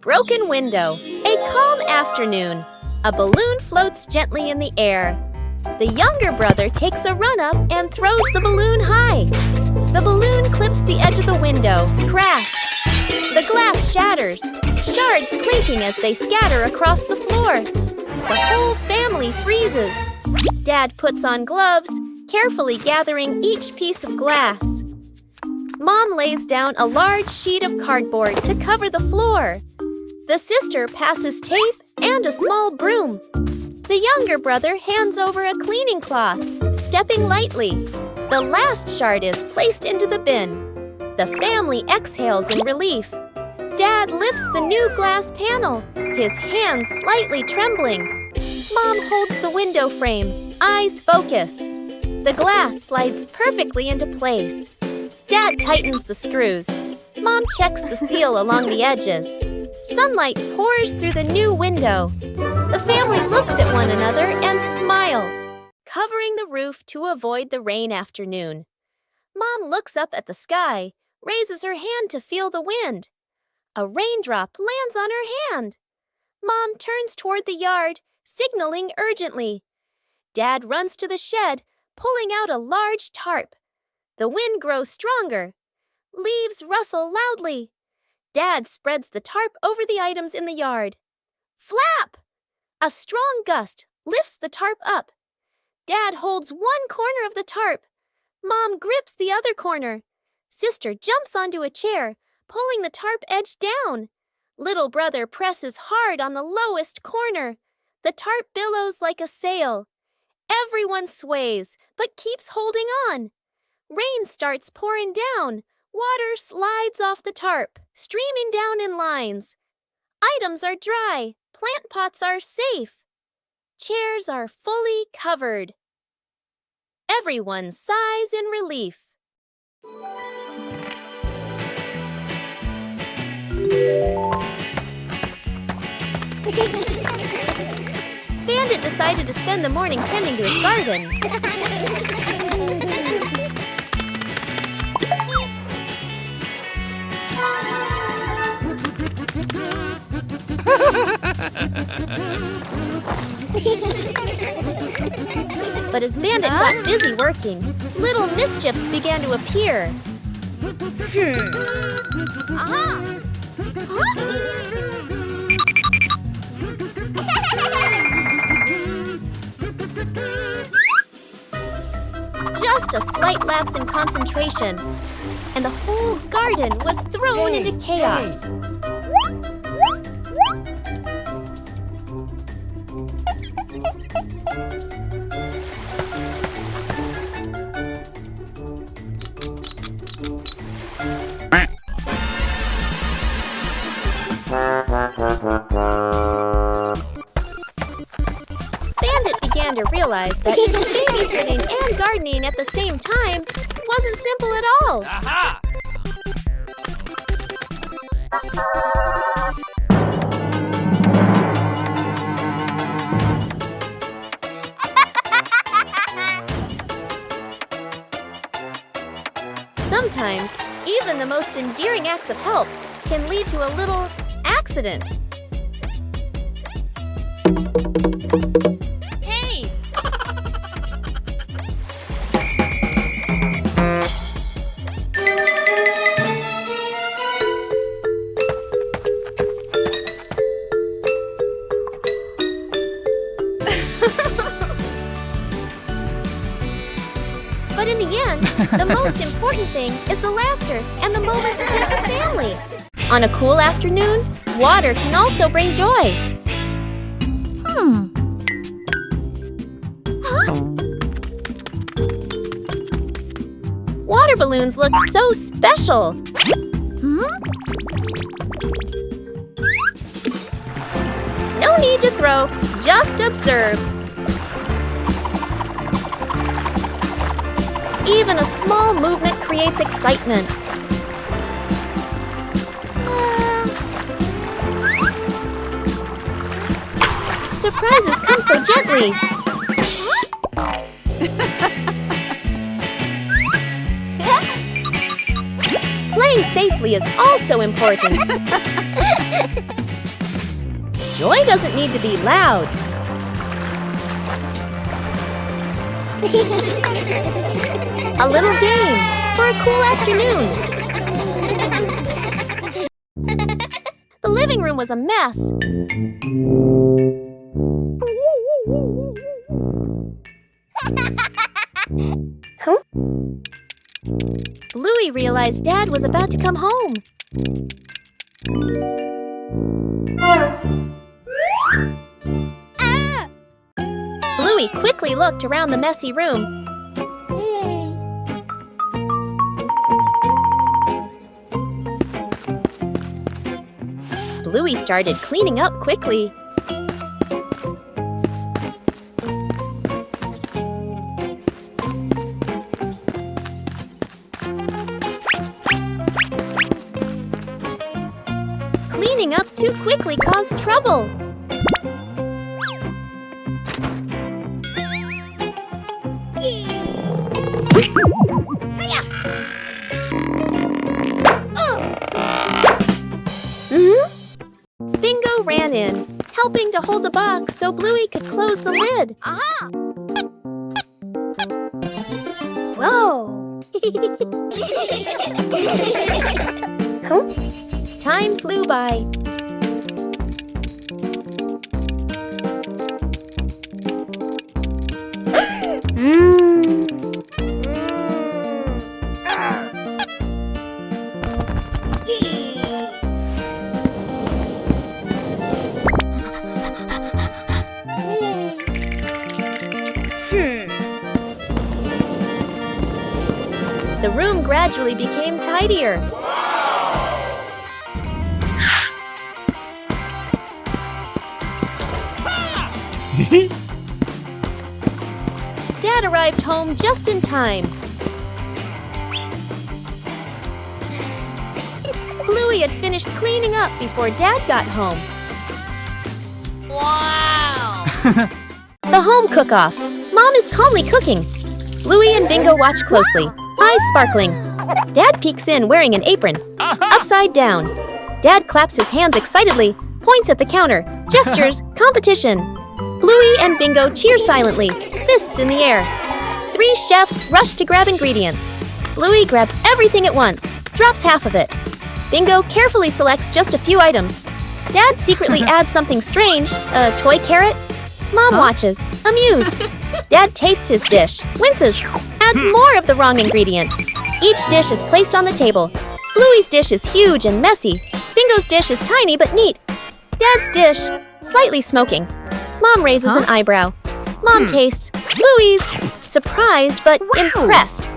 broken window. A calm afternoon. A balloon floats gently in the air. The younger brother takes a run up and throws the balloon high. The balloon clips the edge of the window. Crash! The glass shatters, shards clinking as they scatter across the floor. The whole family freezes. Dad puts on gloves, carefully gathering each piece of glass. Mom lays down a large sheet of cardboard to cover the floor. The sister passes tape and a small broom. The younger brother hands over a cleaning cloth, stepping lightly. The last shard is placed into the bin. The family exhales in relief. Dad lifts the new glass panel, his hands slightly trembling. Mom holds the window frame, eyes focused. The glass slides perfectly into place. Dad tightens the screws. Mom checks the seal along the edges. Sunlight pours through the new window. The family looks at one another and smiles, covering the roof to avoid the rain afternoon. Mom looks up at the sky, raises her hand to feel the wind. A raindrop lands on her hand. Mom turns toward the yard, signaling urgently. Dad runs to the shed, pulling out a large tarp. The wind grows stronger. Leaves rustle loudly. Dad spreads the tarp over the items in the yard. Flap! A strong gust lifts the tarp up. Dad holds one corner of the tarp. Mom grips the other corner. Sister jumps onto a chair, pulling the tarp edge down. Little brother presses hard on the lowest corner. The tarp billows like a sail. Everyone sways, but keeps holding on. Rain starts pouring down. Water slides off the tarp, streaming down in lines. Items are dry. Plant pots are safe. Chairs are fully covered. Everyone sighs in relief. Bandit decided to spend the morning tending to his garden. But as Bandit got busy working, little mischiefs began to appear. Just a slight lapse in concentration, and the whole garden was thrown into chaos. Bandit began to realize that babysitting and gardening at the same time wasn't simple at all. Aha! Sometimes, even the most endearing acts of help can lead to a little accident. Hey! But in the end, the most important thing is the laughter and the moments spent with family. On a cool afternoon, water can also bring joy. Water balloons look so special. No need to throw, just observe. Even a small movement creates excitement. Surprises come so gently. Playing safely is also important. Joy doesn't need to be loud. A little game for a cool afternoon. The living room was a mess. Huh? Bluey realized Dad was about to come home. Bluey quickly looked around the messy room. Bluey started cleaning up quickly. Cleaning up too quickly caused trouble. Bingo ran in, helping to hold the box so Bluey could close the lid. Aha! Whoa! Huh? Time flew by. The room gradually became tidier. Dad arrived home just in time. Bluey had finished cleaning up before Dad got home. Wow! The home cook-off. Mom is calmly cooking. Bluey and Bingo watch closely, eyes sparkling. Dad peeks in wearing an apron, upside down. Dad claps his hands excitedly, points at the counter, gestures, competition. Bluey and Bingo cheer silently, fists in the air. 3 chefs rush to grab ingredients. Bluey grabs everything at once, drops half of it. Bingo carefully selects just a few items. Dad secretly adds something strange, a toy carrot. Mom watches, amused. Dad tastes his dish, winces, adds more of the wrong ingredient. Each dish is placed on the table. Bluey's dish is huge and messy. Bingo's dish is tiny but neat. Dad's dish, slightly smoking. Mom raises an eyebrow. Mom tastes. Bluey's, surprised but impressed.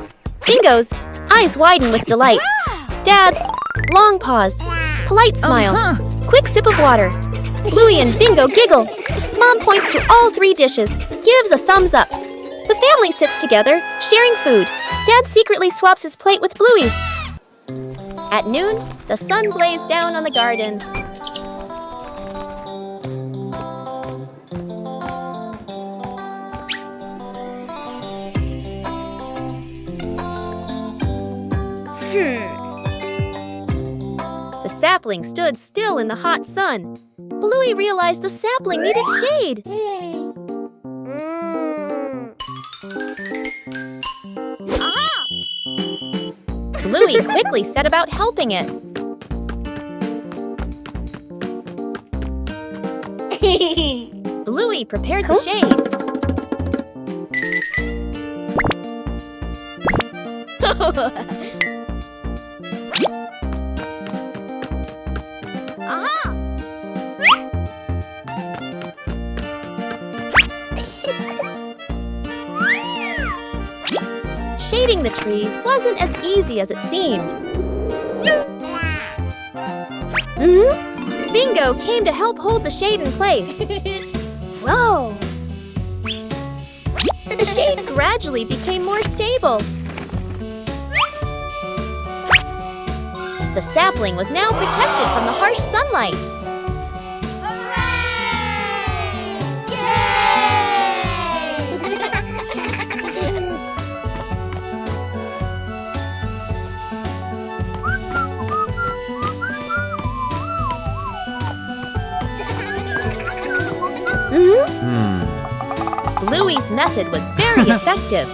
Bingo's, eyes widen with delight. Dad's, long pause. Polite smile. Quick sip of water. Bluey and Bingo giggle. Mom points to all 3 dishes, gives a thumbs up. The family sits together, sharing food. Dad secretly swaps his plate with Bluey's. At noon, the sun blazed down on the garden. The sapling stood still in the hot sun. Bluey realized the sapling needed shade. Bluey quickly set about helping it. Bluey prepared the shade. Shading the tree wasn't as easy as it seemed. Bingo came to help hold the shade in place. Whoa! The shade gradually became more stable. The sapling was now protected from the harsh sunlight. Bluey's method was very effective.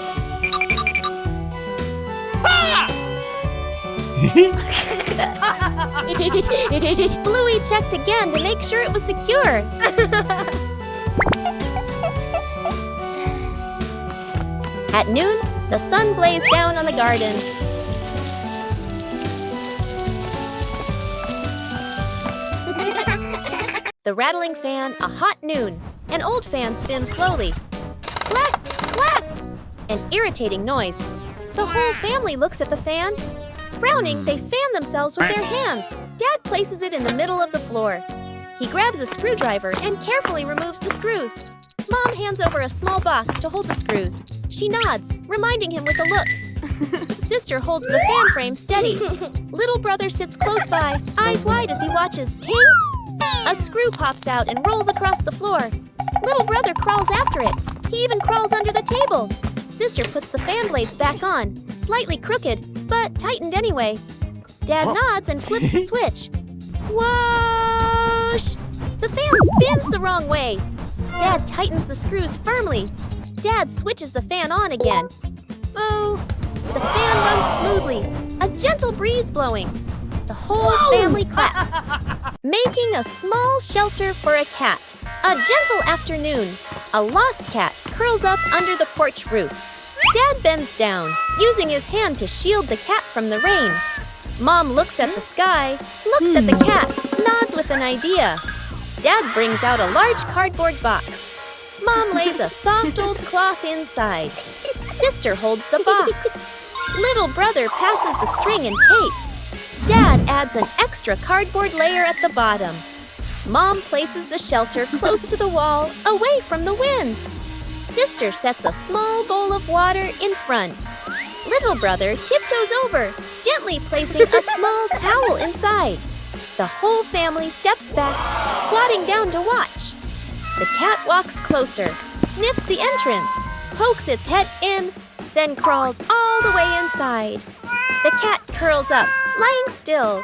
Bluey checked again to make sure it was secure. At noon, the sun blazed down on the garden. The rattling fan, a hot noon. An old fan spins slowly. Clack, clack! An irritating noise. The whole family looks at the fan. Frowning, they fan themselves with their hands. Dad places it in the middle of the floor. He grabs a screwdriver and carefully removes the screws. Mom hands over a small box to hold the screws. She nods, reminding him with a look. Sister holds the fan frame steady. Little brother sits close by, eyes wide as he watches. Ting! A screw pops out and rolls across the floor. Little brother crawls after it. He even crawls under the table. Sister puts the fan blades back on, slightly crooked, but tightened anyway. Dad nods and flips the switch. Whoosh! The fan spins the wrong way. Dad tightens the screws firmly. Dad switches the fan on again. Boo! The fan runs smoothly, a gentle breeze blowing. The whole family claps. Making a small shelter for a cat. A gentle afternoon. A lost cat curls up under the porch roof. Dad bends down, using his hand to shield the cat from the rain. Mom looks at the sky, looks at the cat, nods with an idea. Dad brings out a large cardboard box. Mom lays a soft old cloth inside. Sister holds the box. Little brother passes the string and tape. Dad adds an extra cardboard layer at the bottom. Mom places the shelter close to the wall, away from the wind. Sister sets a small bowl of water in front. Little brother tiptoes over, gently placing a small towel inside. The whole family steps back, squatting down to watch. The cat walks closer, sniffs the entrance, pokes its head in, then crawls all the way inside. The cat curls up, lying still.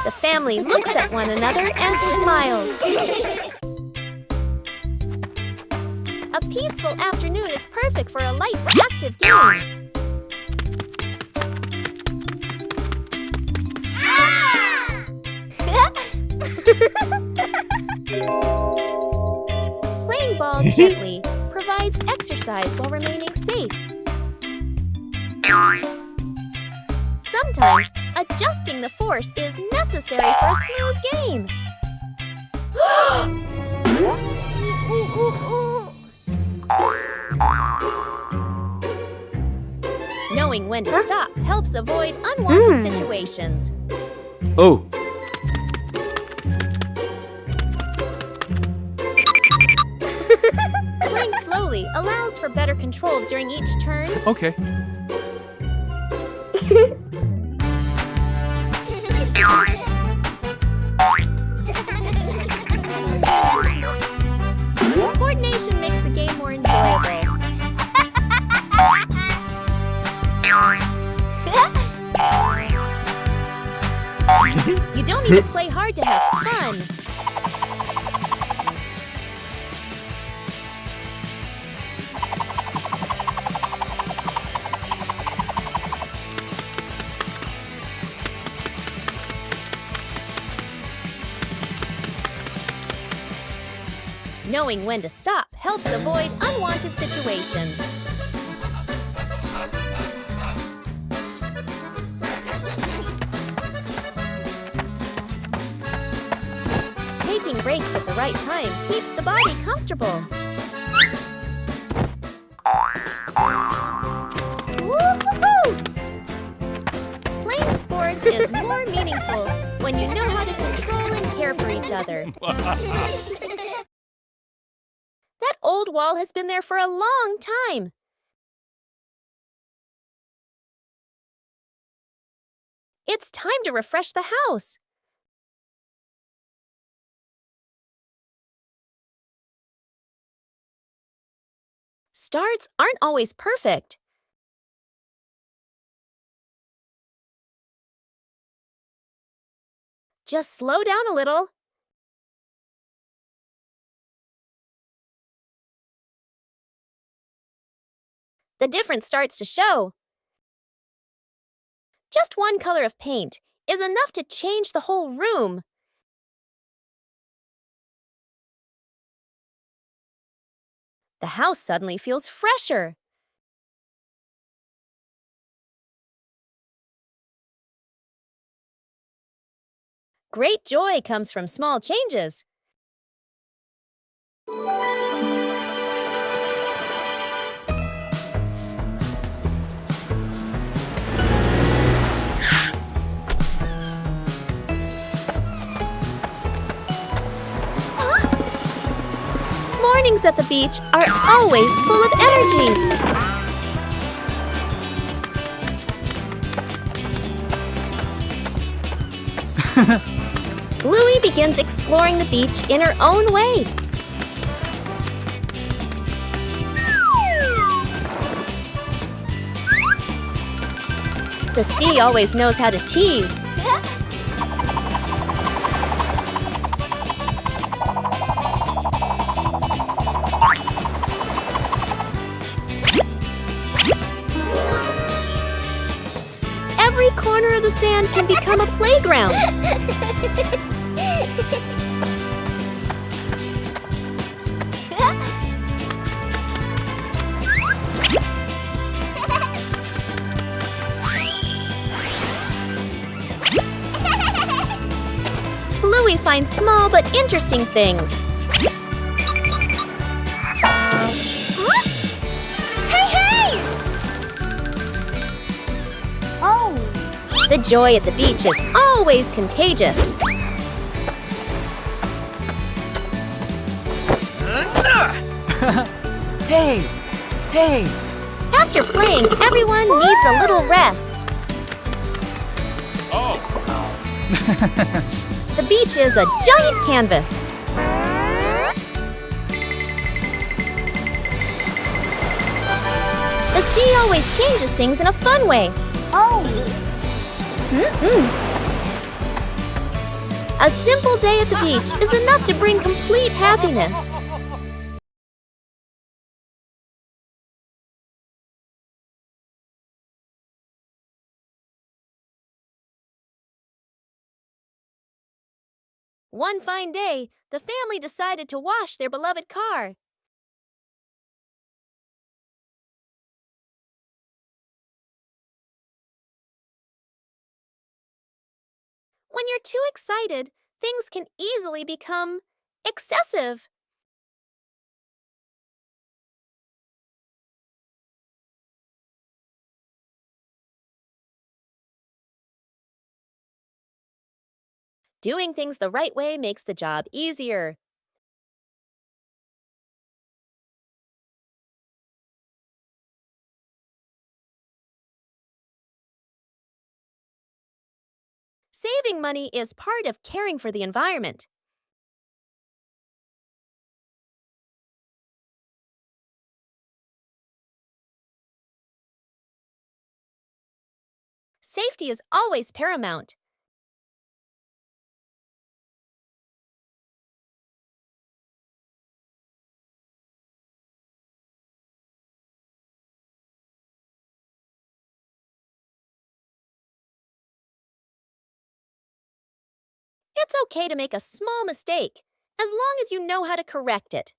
The family looks at one another and smiles. A peaceful afternoon is perfect for a light, active game. Playing ball gently provides exercise while remaining safe. Sometimes, adjusting the force is necessary for a smooth game. Knowing when to stop helps avoid unwanted situations. Oh. Playing slowly allows for better control during each turn. Okay. Coordination makes the game more enjoyable. You don't need to play hard to have fun. Knowing when to stop helps avoid unwanted situations. Taking breaks at the right time keeps the body comfortable. Woo-hoo-hoo! Playing sports is more meaningful when you know how to control and care for each other. That old wall has been there for a long time. It's time to refresh the house. Starts aren't always perfect. Just slow down a little. The difference starts to show. Just one color of paint is enough to change the whole room. The house suddenly feels fresher. Great joy comes from small changes. Mornings at the beach are always full of energy. Bluey begins exploring the beach in her own way. The sea always knows how to tease. Every corner of the sand can become a playground. Bluey finds small but interesting things. The joy at the beach is always contagious. Hey! Hey! After playing, everyone needs a little rest. Oh! The beach is a giant canvas. The sea always changes things in a fun way. A simple day at the beach is enough to bring complete happiness. One fine day, the family decided to wash their beloved car. When you're too excited, things can easily become excessive. Doing things the right way makes the job easier. Saving money is part of caring for the environment. Safety is always paramount. It's okay to make a small mistake, as long as you know how to correct it.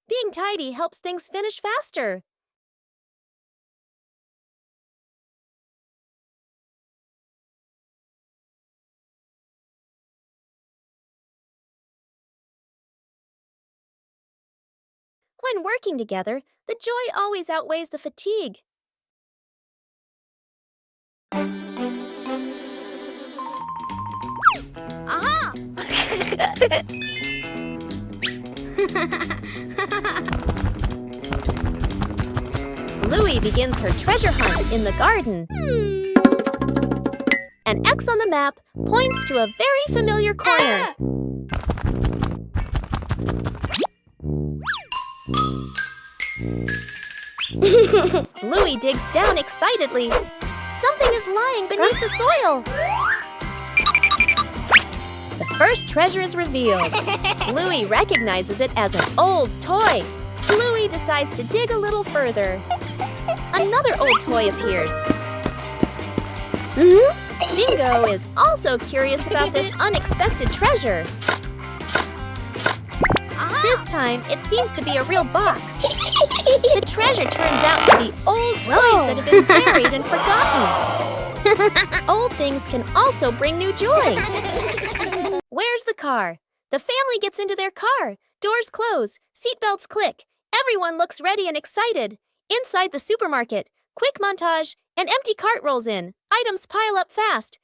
Being tidy helps things finish faster. When working together, the joy always outweighs the fatigue. Aha! Bluey begins her treasure hunt in the garden. An X on the map points to a very familiar corner. Bluey digs down excitedly. Something is lying beneath the soil. first treasure is revealed. Bluey recognizes it as an old toy. Bluey decides to dig a little further. Another old toy appears. Bingo is also curious about this unexpected treasure. This time, it seems to be a real box. The treasure turns out to be old toys that have been buried and forgotten. Old things can also bring new joy. Where's the car? The family gets into their car. Doors close. Seatbelts click. Everyone looks ready and excited. Inside the supermarket, quick montage, an empty cart rolls in. Items pile up fast.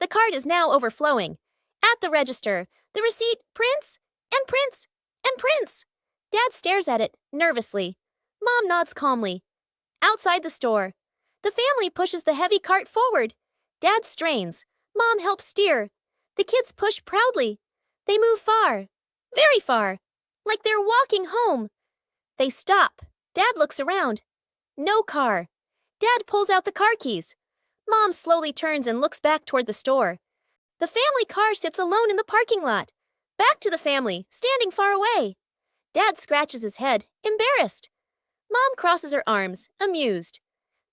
The cart is now overflowing. At the register, the receipt prints and prints and prints. Dad stares at it nervously. Mom nods calmly. Outside the store, the family pushes the heavy cart forward. Dad strains. Mom helps steer. The kids push proudly. They move far, very far, like they're walking home. They stop. Dad looks around. No car. Dad pulls out the car keys. Mom slowly turns and looks back toward the store. The family car sits alone in the parking lot. Back to the family, standing far away. Dad scratches his head, embarrassed. Mom crosses her arms, amused.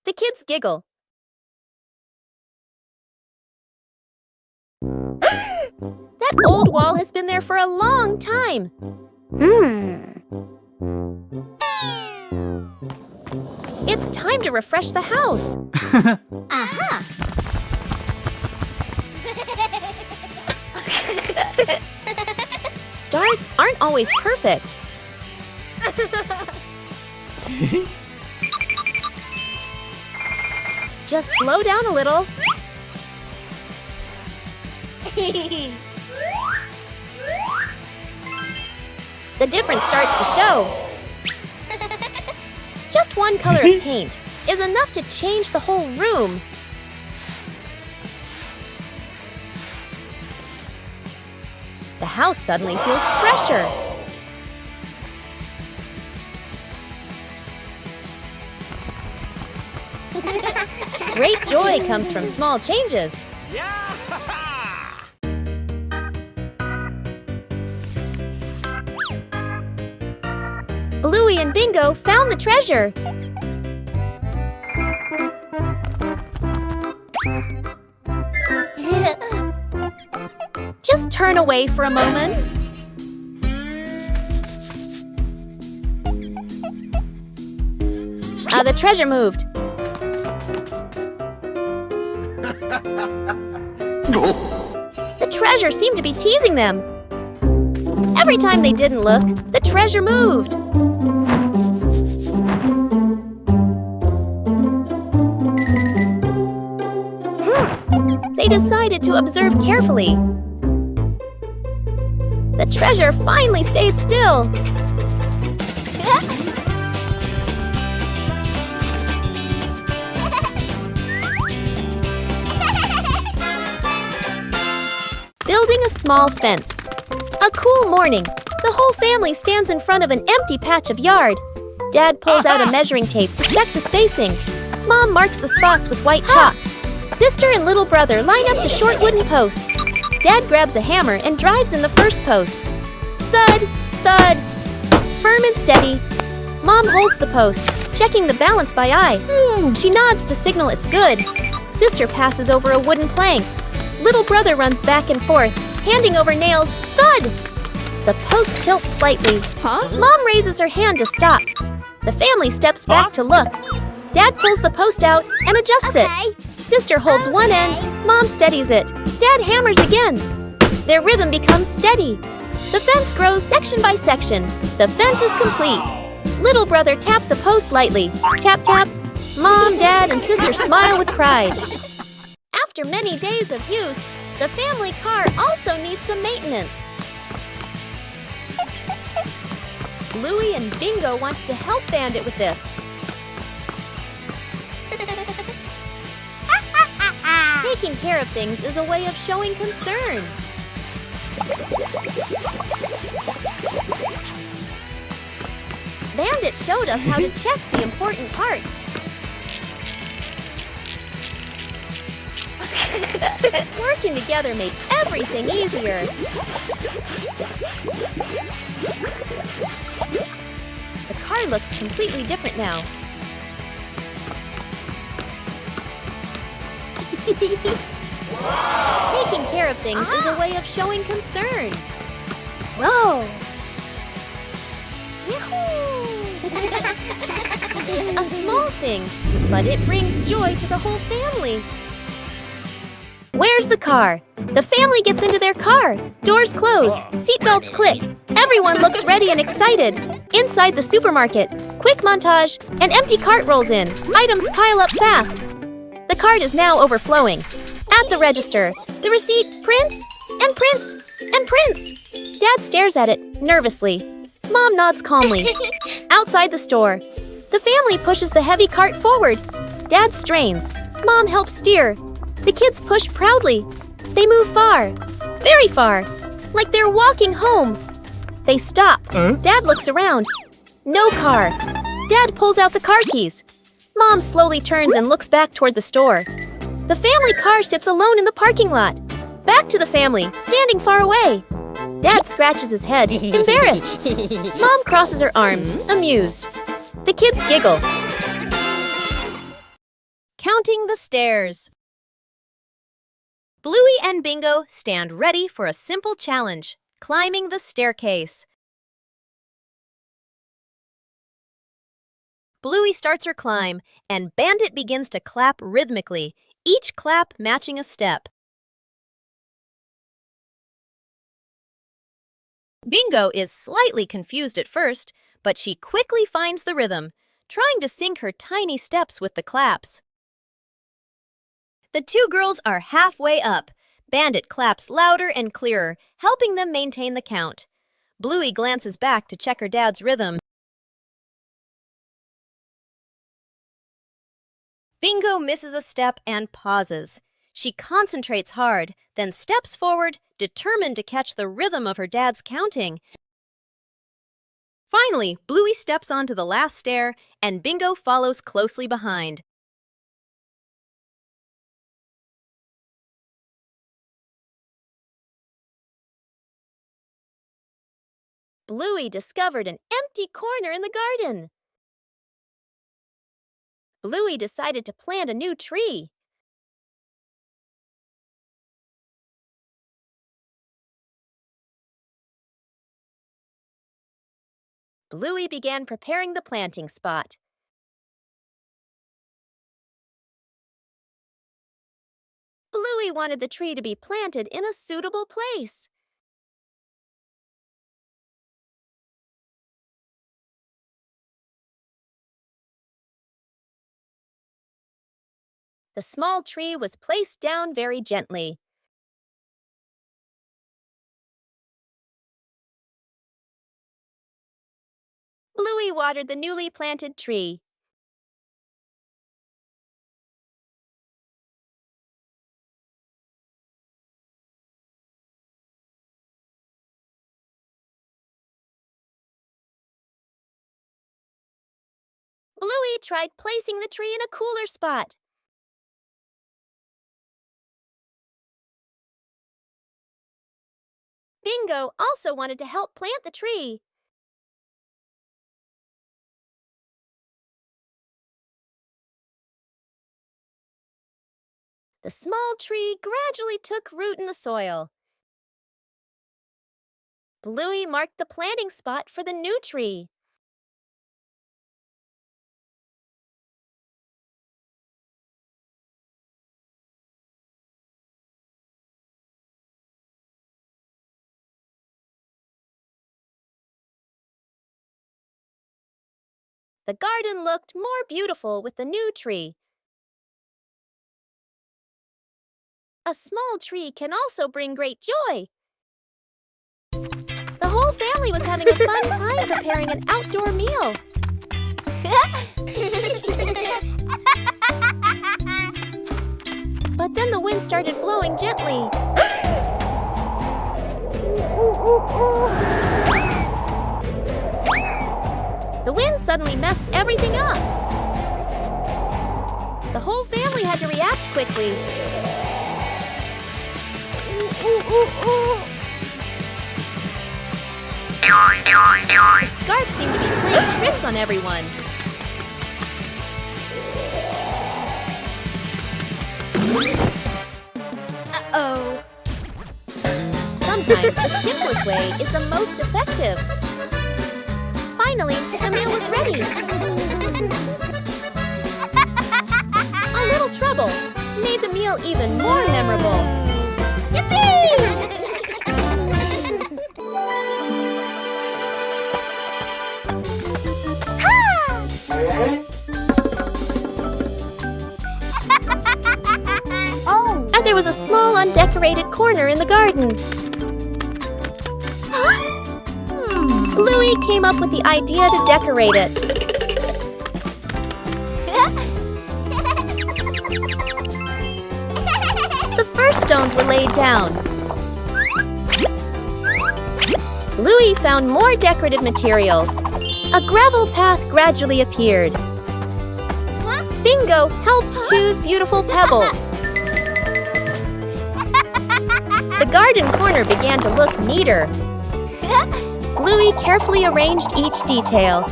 The kids giggle. That old wall has been there for a long time. It's time to refresh the house. Aha! Starts aren't always perfect. Just slow down a little. The difference starts to show. Just one color of paint is enough to change the whole room. The house suddenly feels fresher. Great joy comes from small changes. Bluey and Bingo found the treasure. Just turn away for a moment. The treasure moved. The treasure seemed to be teasing them. Every time they didn't look, the treasure moved. They decided to observe carefully. The treasure finally stayed still. Building a small fence. A cool morning. The whole family stands in front of an empty patch of yard. Dad pulls out a measuring tape to check the spacing. Mom marks the spots with white chalk. Sister and little brother line up the short wooden posts. Dad grabs a hammer and drives in the first post. Thud, thud. Firm and steady. Mom holds the post, checking the balance by eye. She nods to signal it's good. Sister passes over a wooden plank. Little brother runs back and forth, handing over nails. Thud! The post tilts slightly. Mom raises her hand to stop. The family steps back to look. Dad pulls the post out and adjusts it. Sister holds one end. Mom steadies it. Dad hammers again. Their rhythm becomes steady. The fence grows section by section. The fence is complete. Little brother taps a post lightly. Tap, tap. Mom, Dad, and sister smile with pride. After many days of use, the family car also needs some maintenance. Bluey and Bingo wanted to help Bandit with this. Taking care of things is a way of showing concern. Bandit showed us how to check the important parts. Working together made everything easier. The car looks completely different now. Taking care of things is a way of showing concern. Whoa! A small thing, but it brings joy to the whole family. Where's the car? The family gets into their car. Doors close. Seatbelts click. Everyone looks ready and excited. Inside the supermarket, quick montage. An empty cart rolls in. Items pile up fast. The cart is now overflowing. At the register, the receipt prints and prints and prints. Dad stares at it nervously. Mom nods calmly. Outside the store, the family pushes the heavy cart forward. Dad strains. Mom helps steer. The kids push proudly. They move far, very far, like they're walking home. They stop. Dad looks around. No car. Dad pulls out the car keys. Mom slowly turns and looks back toward the store. The family car sits alone in the parking lot. Back to the family, standing far away. Dad scratches his head, embarrassed. Mom crosses her arms, amused. The kids giggle. Counting the stairs. Bluey and Bingo stand ready for a simple challenge, climbing the staircase. Bluey starts her climb, and Bandit begins to clap rhythmically, each clap matching a step. Bingo is slightly confused at first, but she quickly finds the rhythm, trying to sync her tiny steps with the claps. The two girls are halfway up. Bandit claps louder and clearer, helping them maintain the count. Bluey glances back to check her dad's rhythm. Bingo misses a step and pauses. She concentrates hard, then steps forward, determined to catch the rhythm of her dad's counting. Finally, Bluey steps onto the last stair, and Bingo follows closely behind. Bluey discovered an empty corner in the garden. Bluey decided to plant a new tree. Bluey began preparing the planting spot. Bluey wanted the tree to be planted in a suitable place. The small tree was placed down very gently. Bluey watered the newly planted tree. Bluey tried placing the tree in a cooler spot. Bingo also wanted to help plant the tree. The small tree gradually took root in the soil. Bluey marked the planting spot for the new tree. The garden looked more beautiful with the new tree. A small tree can also bring great joy. The whole family was having a fun time preparing an outdoor meal. But then the wind started blowing gently. The wind suddenly messed everything up. The whole family had to react quickly. The scarf seemed to be playing tricks on everyone. Uh-oh. Sometimes the simplest way is the most effective. Finally, the meal was ready. A little trouble made the meal even more memorable. Yippee! Oh! And there was a small undecorated corner in the garden. Bluey came up with the idea to decorate it. The first stones were laid down. Bluey found more decorative materials. A gravel path gradually appeared. Bingo helped choose beautiful pebbles. The garden corner began to look neater. Bluey carefully arranged each detail.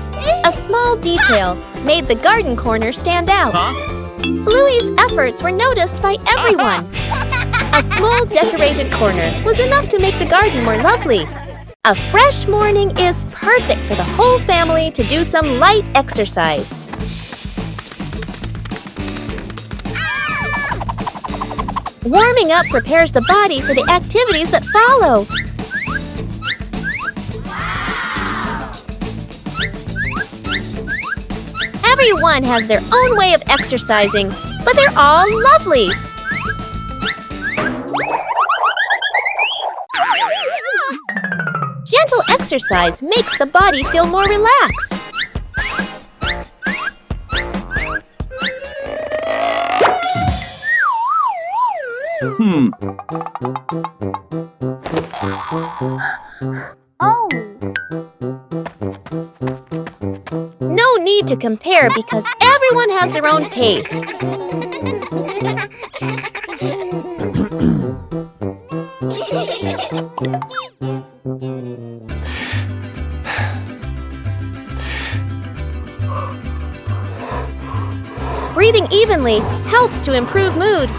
A small detail made the garden corner stand out. Bluey's efforts were noticed by everyone. A small decorated corner was enough to make the garden more lovely. A fresh morning is perfect for the whole family to do some light exercise. Warming up prepares the body for the activities that follow. Everyone has their own way of exercising, but they're all lovely. Gentle exercise makes the body feel more relaxed. Oh! No need to compare because everyone has their own pace. Breathing evenly helps to improve mood.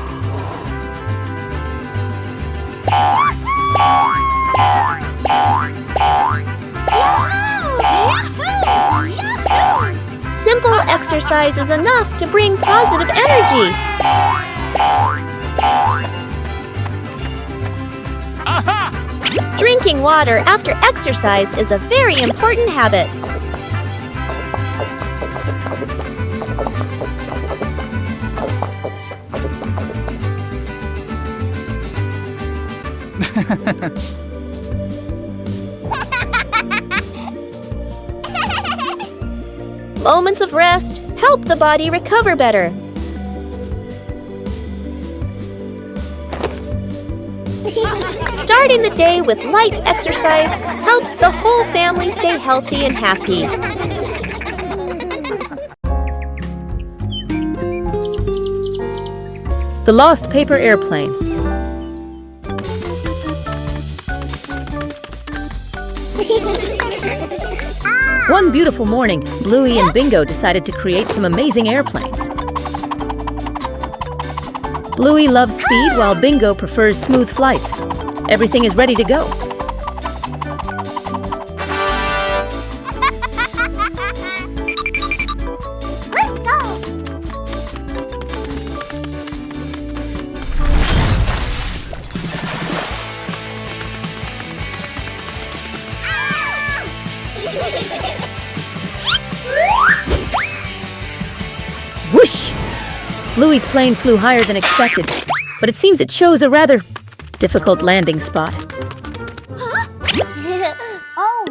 Simple exercise is enough to bring positive energy. Drinking water after exercise is a very important habit. Moments of rest help the body recover better. Starting the day with light exercise helps the whole family stay healthy and happy. The Lost Paper Airplane. One beautiful morning, Bluey and Bingo decided to create some amazing airplanes. Bluey loves speed while Bingo prefers smooth flights. Everything is ready to go. Let's go! Whoosh! Bluey's plane flew higher than expected, but it seems it chose a rather difficult landing spot. Oh!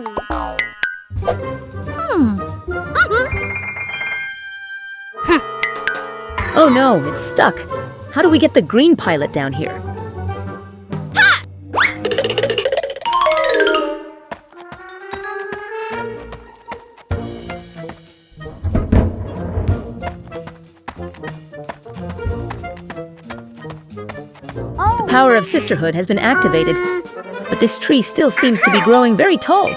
Oh no, it's stuck. How do we get the green pilot down here? Oh! The power of sisterhood has been activated, but this tree still seems to be growing very tall.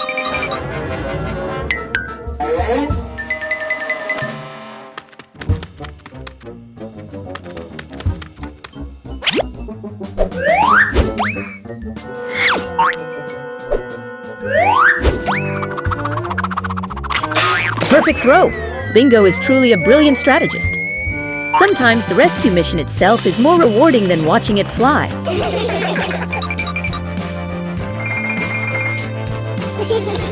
Perfect throw! Bingo is truly a brilliant strategist. Sometimes the rescue mission itself is more rewarding than watching it fly.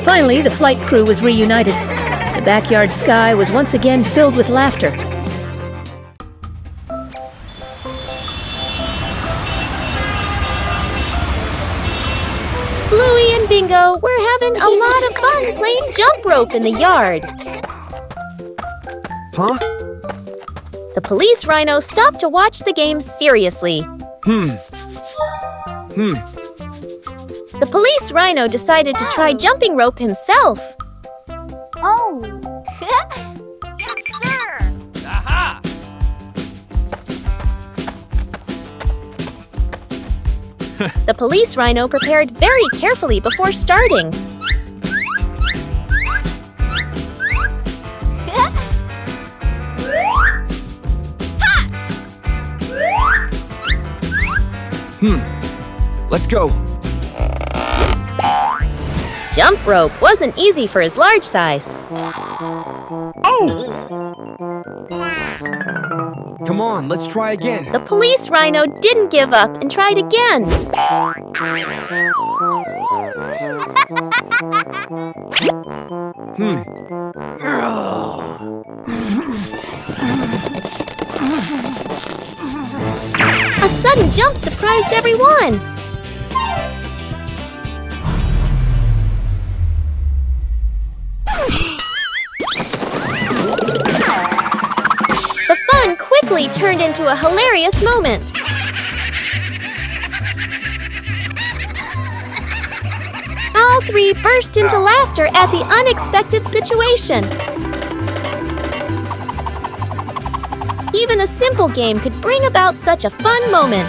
Finally, the flight crew was reunited. The backyard sky was once again filled with laughter. Bluey and Bingo were having a lot of fun playing jump rope in the yard. Huh? The police rhino stopped to watch the game seriously. The police rhino decided to try jumping rope himself. Oh. Yes, sir. Aha! The police rhino prepared very carefully before starting. Let's go. Jump rope wasn't easy for his large size. Oh! Come on, let's try again. The police rhino didn't give up and tried again. A sudden jump surprised everyone. The fun quickly turned into a hilarious moment. All three burst into laughter at the unexpected situation. Even a simple game could bring about such a fun moment.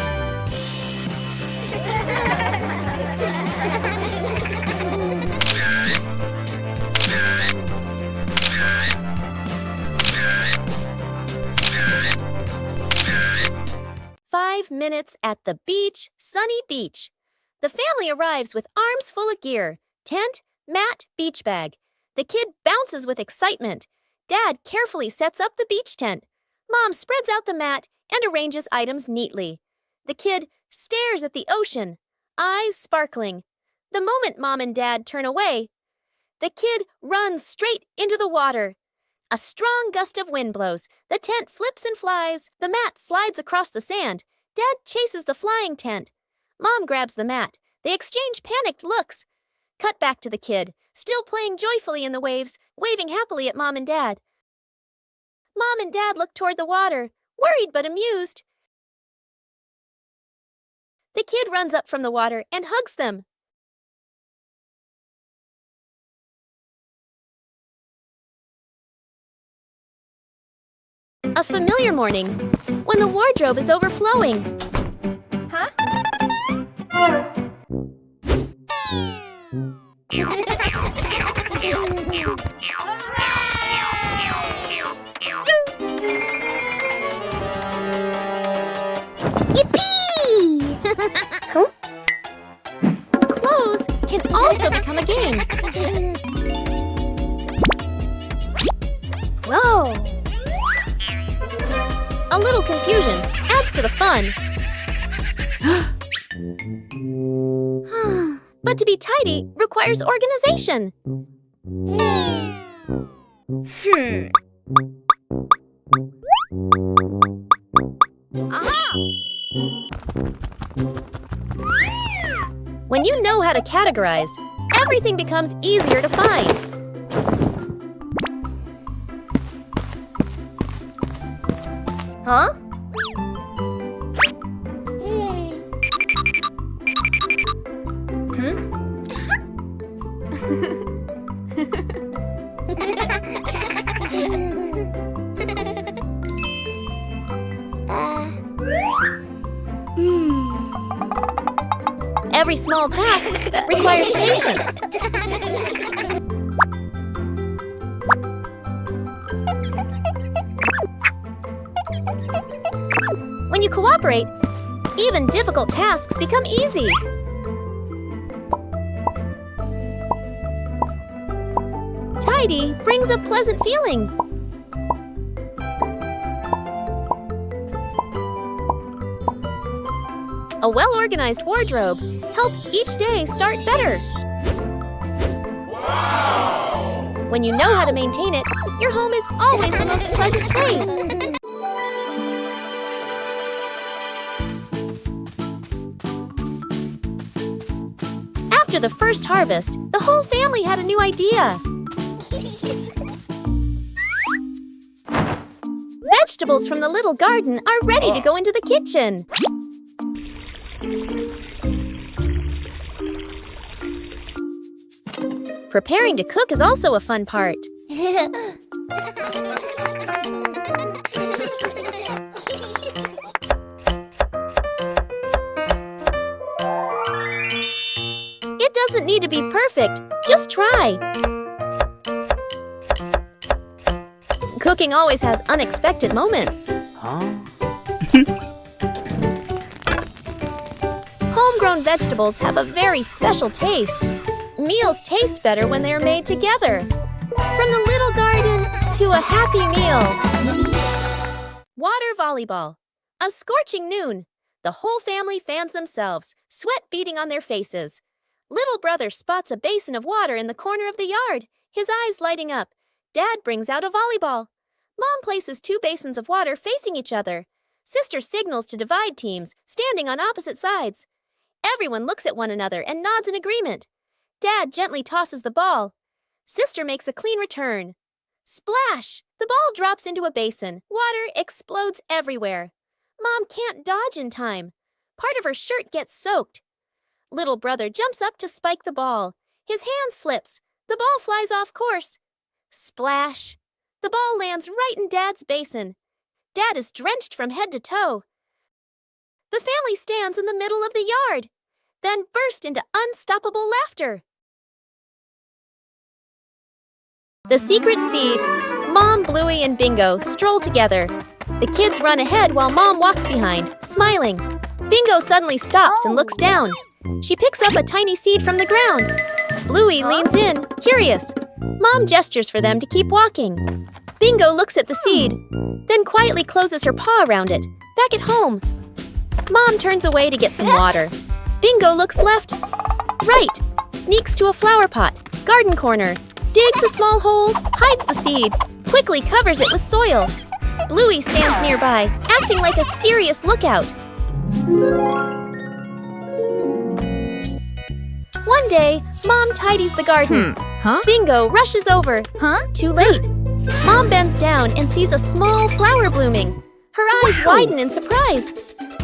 "5 minutes at the beach, sunny beach. The family arrives with arms full of gear, tent, mat, beach bag. The kid bounces with excitement. Dad carefully sets up the beach tent. Mom spreads out the mat and arranges items neatly. The kid stares at the ocean, eyes sparkling. The moment Mom and Dad turn away, the kid runs straight into the water. A strong gust of wind blows. The tent flips and flies. The mat slides across the sand. Dad chases the flying tent. Mom grabs the mat. They exchange panicked looks. Cut back to the kid, still playing joyfully in the waves, waving happily at Mom and Dad. Mom and Dad look toward the water, worried but amused. The kid runs up from the water and hugs them. A familiar morning, when the wardrobe is overflowing. Huh? Yippee! Clothes can also become a game. Whoa! A little confusion adds to the fun. But to be tidy requires organization. When you know how to categorize, everything becomes easier to find. Huh? Every small task requires patience. When you cooperate, even difficult tasks become easy. Tidy brings a pleasant feeling. A well-organized wardrobe helps each day start better. Wow! When you know how to maintain it, your home is always the most pleasant place. After the first harvest, the whole family had a new idea. Vegetables from the little garden are ready to go into the kitchen. Preparing to cook is also a fun part. It doesn't need to be perfect, just try. Cooking always has unexpected moments. Homegrown vegetables have a very special taste. Meals taste better when they are made together. From the little garden to a happy meal. Water volleyball. A scorching noon. The whole family fans themselves, sweat beading on their faces. Little brother spots a basin of water in the corner of the yard, his eyes lighting up. Dad brings out a volleyball. Mom places 2 basins of water facing each other. Sister signals to divide teams, standing on opposite sides. Everyone looks at one another and nods in agreement. Dad gently tosses the ball. Sister makes a clean return. Splash! The ball drops into a basin. Water explodes everywhere. Mom can't dodge in time. Part of her shirt gets soaked. Little brother jumps up to spike the ball. His hand slips. The ball flies off course. Splash! The ball lands right in Dad's basin. Dad is drenched from head to toe. The family stands in the middle of the yard, then burst into unstoppable laughter. The secret seed. Mom, Bluey, and Bingo stroll together. The kids run ahead while Mom walks behind, smiling. Bingo suddenly stops and looks down. She picks up a tiny seed from the ground. Bluey leans in, curious. Mom gestures for them to keep walking. Bingo looks at the seed, then quietly closes her paw around it. Back at home, Mom turns away to get some water. Bingo looks left, right, sneaks to a flower pot, garden corner, digs a small hole, hides the seed, quickly covers it with soil. Bluey stands nearby, acting like a serious lookout. One day, Mom tidies the garden. Bingo rushes over. Too late. Mom bends down and sees a small flower blooming. Her eyes widen in surprise.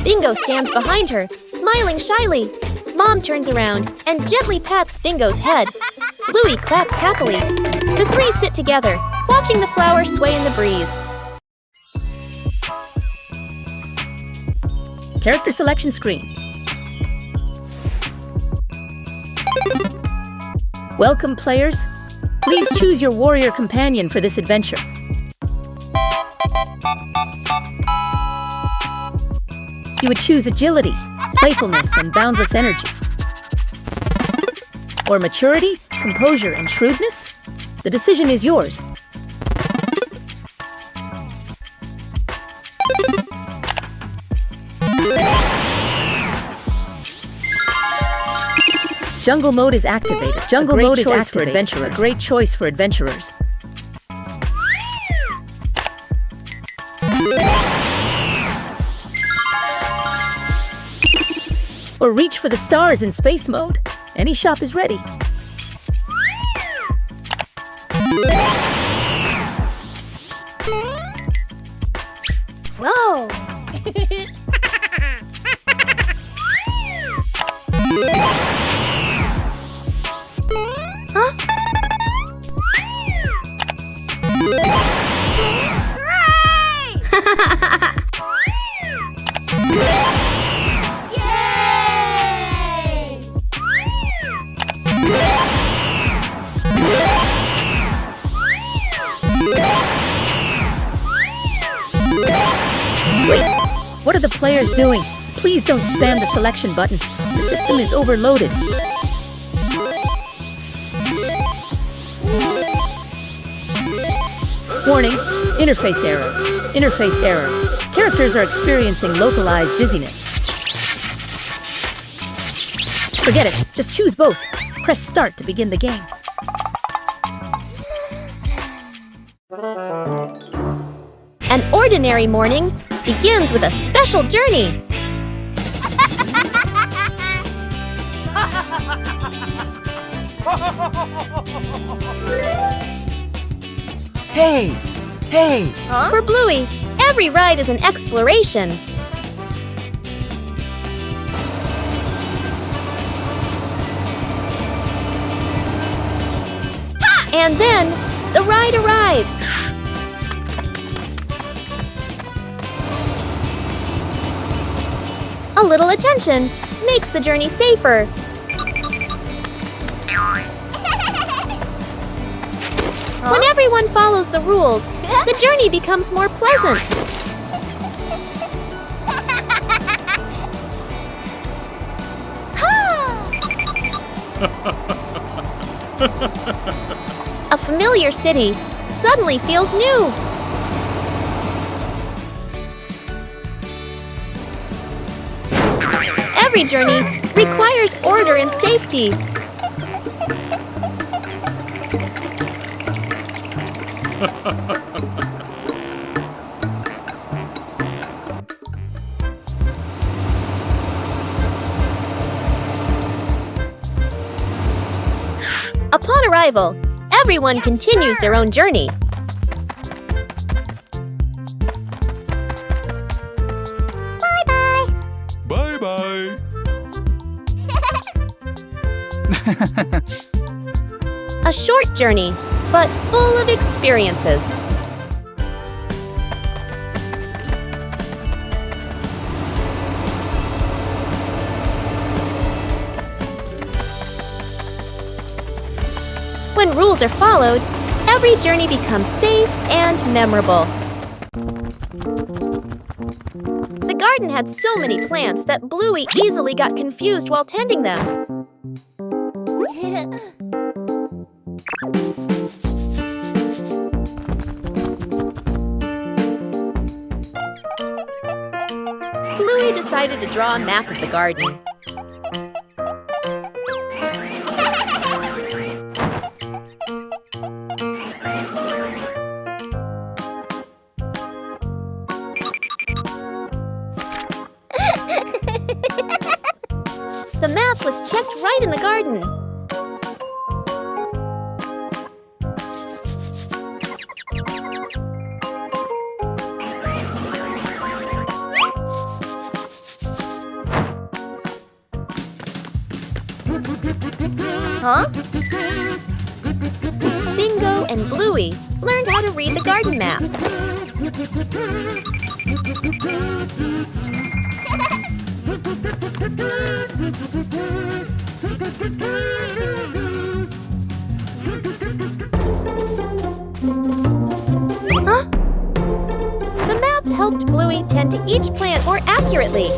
Bingo stands behind her, smiling shyly. Mom turns around and gently pats Bingo's head. Bluey claps happily. The 3 sit together, watching the flower sway in the breeze. Character selection screen. Welcome, players. Please choose your warrior companion for this adventure. You would choose agility, playfulness, and boundless energy. Or maturity, composure, and shrewdness? The decision is yours. Jungle mode is activated. Jungle mode is activated for adventurers. A great choice for adventurers. Or reach for the stars in space mode. Any shop is ready. Whoa! Yay! What are the players doing? Please don't spam the selection button. The system is overloaded. Warning, interface error. Interface error. Characters are experiencing localized dizziness. Forget it, just choose both. Press start to begin the game. An ordinary morning begins with a special journey. Hey! Hey! Huh? For Bluey, every ride is an exploration. And then, the ride arrives. A little attention makes the journey safer. When everyone follows the rules, the journey becomes more pleasant. A familiar city suddenly feels new. Every journey requires order and safety. Upon arrival, everyone continues their own journey. Bye-bye! A short journey, but full of experiences. When rules are followed, every journey becomes safe and memorable. The garden had so many plants that Bluey easily got confused while tending them. Bluey decided to draw a map of the garden. The map was checked right in the garden. Huh? Bingo and Bluey learned how to read the garden map. Huh? The map helped Bluey tend to each plant more accurately.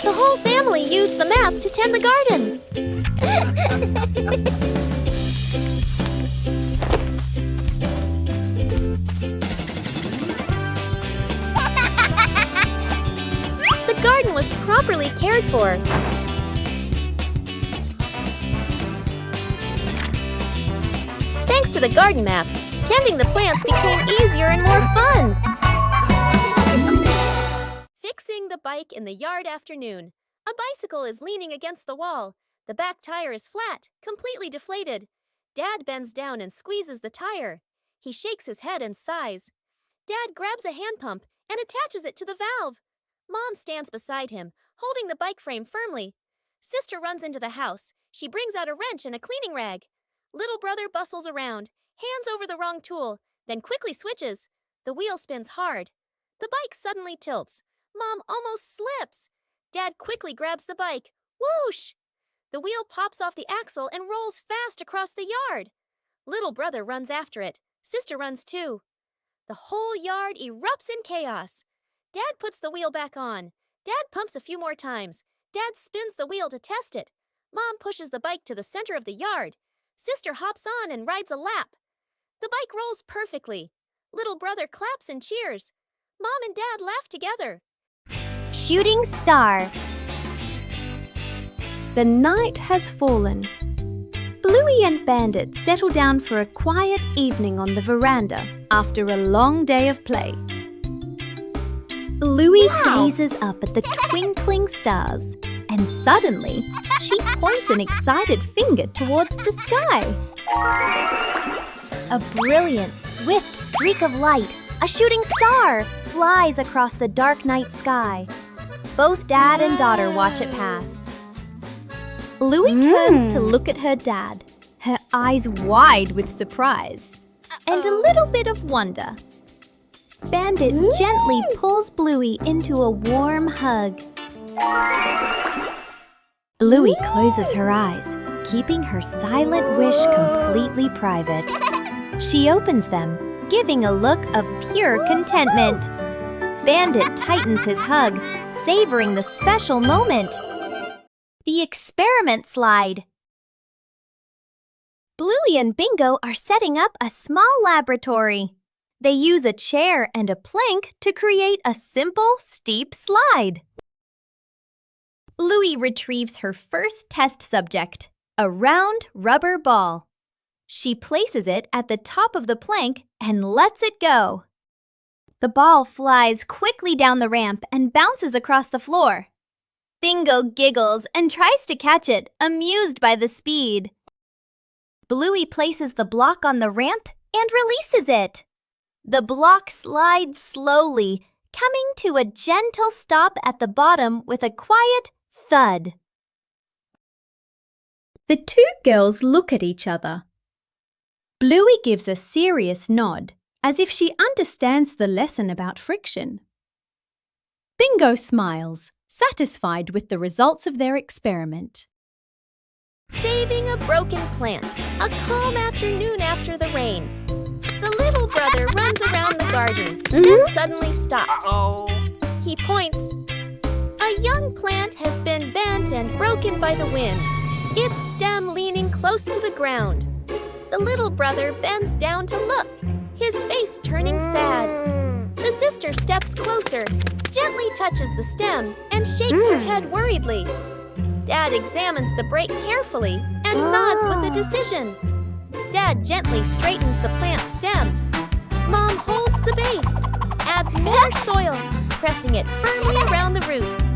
The whole family used the map to tend the garden. The garden was properly cared for. Thanks to the garden map, tending the plants became easier and more fun. Fixing the bike in the yard afternoon. A bicycle is leaning against the wall. The back tire is flat, completely deflated. Dad bends down and squeezes the tire. He shakes his head and sighs. Dad grabs a hand pump and attaches it to the valve. Mom stands beside him, holding the bike frame firmly. Sister runs into the house. She brings out a wrench and a cleaning rag. Little brother bustles around, hands over the wrong tool, then quickly switches. The wheel spins hard. The bike suddenly tilts. Mom almost slips. Dad quickly grabs the bike. Whoosh! The wheel pops off the axle and rolls fast across the yard. Little brother runs after it. Sister runs too. The whole yard erupts in chaos. Dad puts the wheel back on. Dad pumps a few more times. Dad spins the wheel to test it. Mom pushes the bike to the center of the yard. Sister hops on and rides a lap. The bike rolls perfectly. Little brother claps and cheers. Mom and Dad laugh together. Shooting star. The night has fallen. Bluey and Bandit settle down for a quiet evening on the veranda after a long day of play. Bluey gazes up at the twinkling stars, and suddenly she points an excited finger towards the sky. A brilliant, swift streak of light, a shooting star, flies across the dark night sky. Both dad and daughter watch it pass. Bluey turns to look at her dad, her eyes wide with surprise and a little bit of wonder. Bandit gently pulls Bluey into a warm hug. Bluey closes her eyes, keeping her silent wish completely private. She opens them, giving a look of pure contentment. Bandit tightens his hug, savoring the special moment. The experiment slide. Bluey and Bingo are setting up a small laboratory. They use a chair and a plank to create a simple, steep slide. Bluey retrieves her first test subject, a round rubber ball. She places it at the top of the plank and lets it go. The ball flies quickly down the ramp and bounces across the floor. Bingo giggles and tries to catch it, amused by the speed. Bluey places the block on the ramp and releases it. The block slides slowly, coming to a gentle stop at the bottom with a quiet thud. The two girls look at each other. Bluey gives a serious nod, as if she understands the lesson about friction. Bingo smiles, satisfied with the results of their experiment. Saving a broken plant. A calm afternoon after the rain. The little brother runs around the garden, then suddenly stops. He points. A young plant has been bent and broken by the wind, its stem leaning close to the ground. The little brother bends down to look, his face turning sad. The sister steps closer, gently touches the stem, and shakes her head worriedly. Dad examines the break carefully and nods with a decision. Dad gently straightens the plant's stem. Mom holds the base, adds more soil, pressing it firmly around the roots.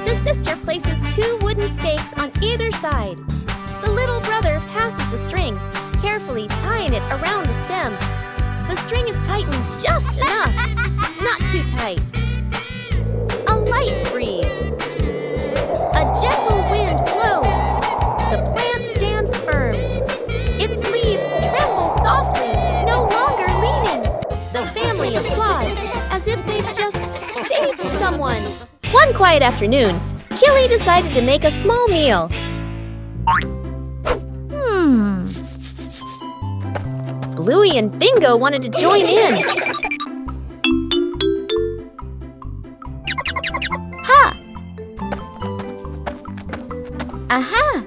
The sister places 2 wooden stakes on either side. The little brother passes the string, carefully tying it around the stem. The string is tightened just enough, not too tight. A light breeze. A gentle wind blows. The plant stands firm. Its leaves tremble softly, no longer leaning. The family applauds as if they've just saved someone. One quiet afternoon, Chili decided to make a small meal. Bluey and Bingo wanted to join in. Aha!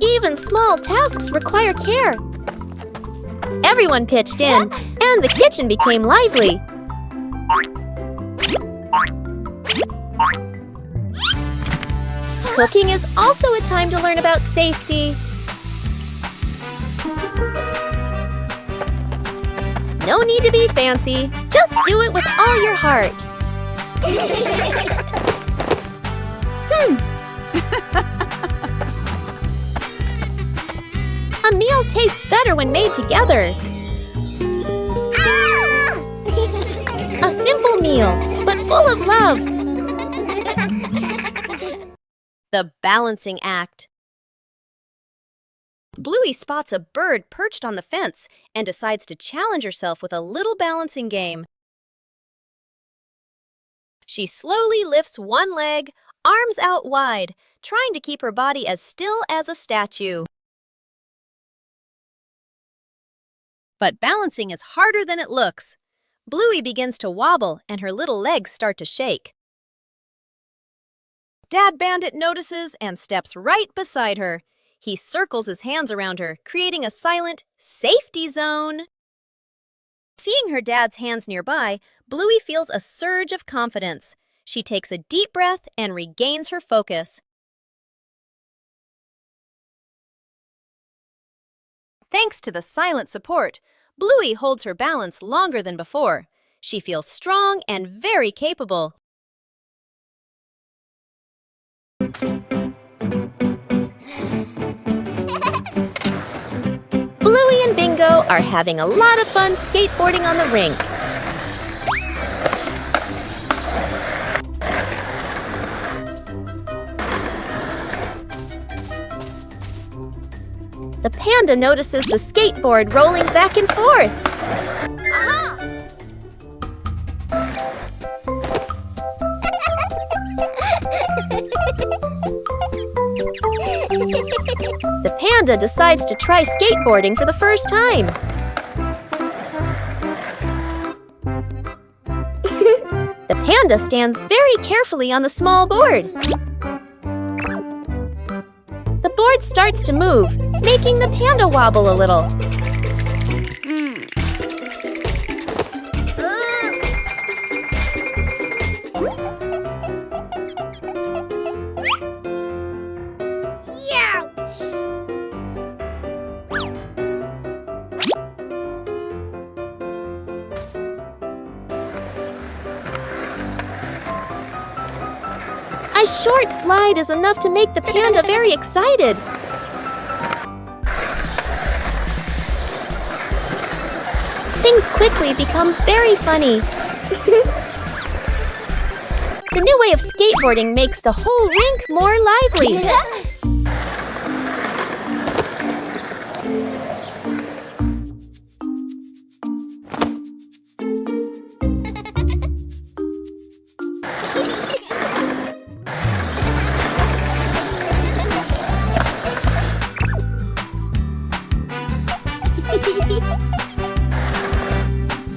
Even small tasks require care. Everyone pitched in, and the kitchen became lively. Cooking is also a time to learn about safety. No need to be fancy, just do it with all your heart. A meal tastes better when made together. A simple meal, but full of love. The balancing act. Bluey spots a bird perched on the fence and decides to challenge herself with a little balancing game. She slowly lifts one leg, arms out wide, trying to keep her body as still as a statue. But balancing is harder than it looks. Bluey begins to wobble and her little legs start to shake. Dad Bandit notices and steps right beside her. He circles his hands around her, creating a silent safety zone. Seeing her dad's hands nearby, Bluey feels a surge of confidence. She takes a deep breath and regains her focus. Thanks to the silent support, Bluey holds her balance longer than before. She feels strong and very capable. Bluey and Bingo are having a lot of fun skateboarding on the rink. The panda notices the skateboard rolling back and forth. The panda decides to try skateboarding for the first time. The panda stands very carefully on the small board. The board starts to move, making the panda wobble a little. A short slide is enough to make the panda very excited. Things quickly become very funny. The new way of skateboarding makes the whole rink more lively.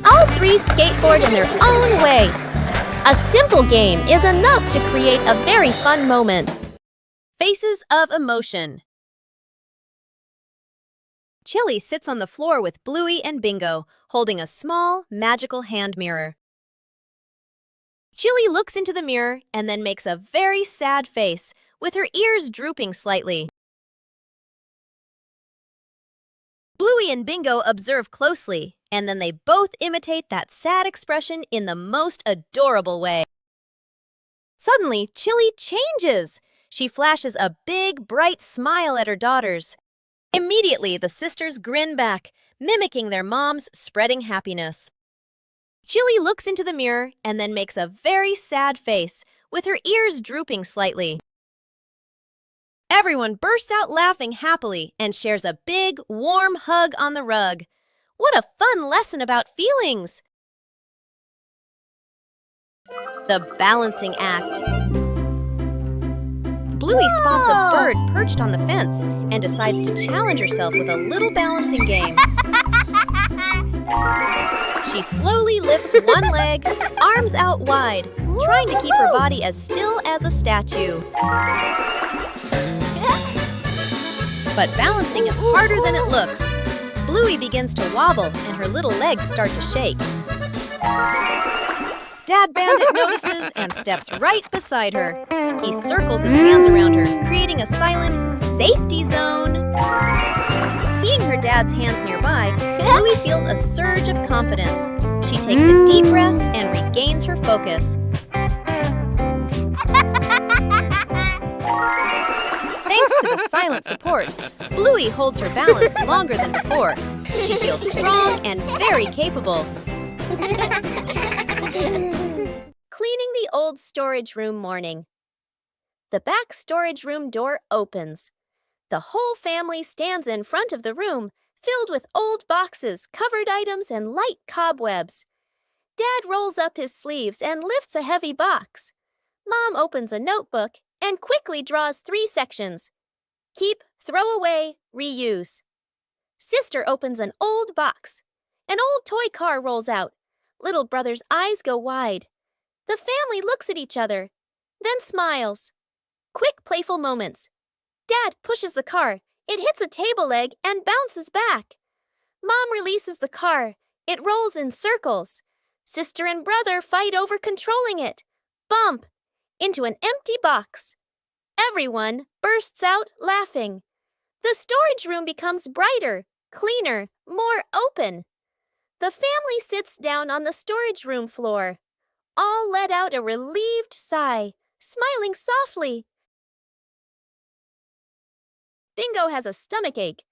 All three skateboard in their own way. A simple game is enough to create a very fun moment. Faces of emotion. Chili sits on the floor with Bluey and Bingo, holding a small, magical hand mirror. Chili looks into the mirror and then makes a very sad face, with her ears drooping slightly. Bluey and Bingo observe closely, and then they both imitate that sad expression in the most adorable way. Suddenly, Chili changes. She flashes a big, bright smile at her daughters. Immediately, the sisters grin back, mimicking their mom's spreading happiness. Chili looks into the mirror and then makes a very sad face, with her ears drooping slightly. Everyone bursts out laughing happily and shares a big, warm hug on the rug. What a fun lesson about feelings! The balancing act. Bluey spots a bird perched on the fence and decides to challenge herself with a little balancing game. She slowly lifts one leg, arms out wide, trying to keep her body as still as a statue. But balancing is harder than it looks. Bluey begins to wobble and her little legs start to shake. Dad Bandit notices and steps right beside her. He circles his hands around her, creating a silent safety zone. Seeing her dad's hands nearby, Bluey feels a surge of confidence. She takes a deep breath and regains her focus. Thanks to the silent support, Bluey holds her balance longer than before. She feels strong and very capable. Cleaning the old storage room morning. The back storage room door opens. The whole family stands in front of the room, filled with old boxes, covered items, and light cobwebs. Dad rolls up his sleeves and lifts a heavy box. Mom opens a notebook and quickly draws 3 sections. Keep, throw away, reuse. Sister opens an old box. An old toy car rolls out. Little brother's eyes go wide. The family looks at each other, then smiles. Quick, playful moments. Dad pushes the car. It hits a table leg and bounces back. Mom releases the car. It rolls in circles. Sister and brother fight over controlling it. Bump! Into an empty box. Everyone bursts out laughing. The storage room becomes brighter, cleaner, more open. The family sits down on the storage room floor. All let out a relieved sigh, smiling softly. Bingo has a stomachache.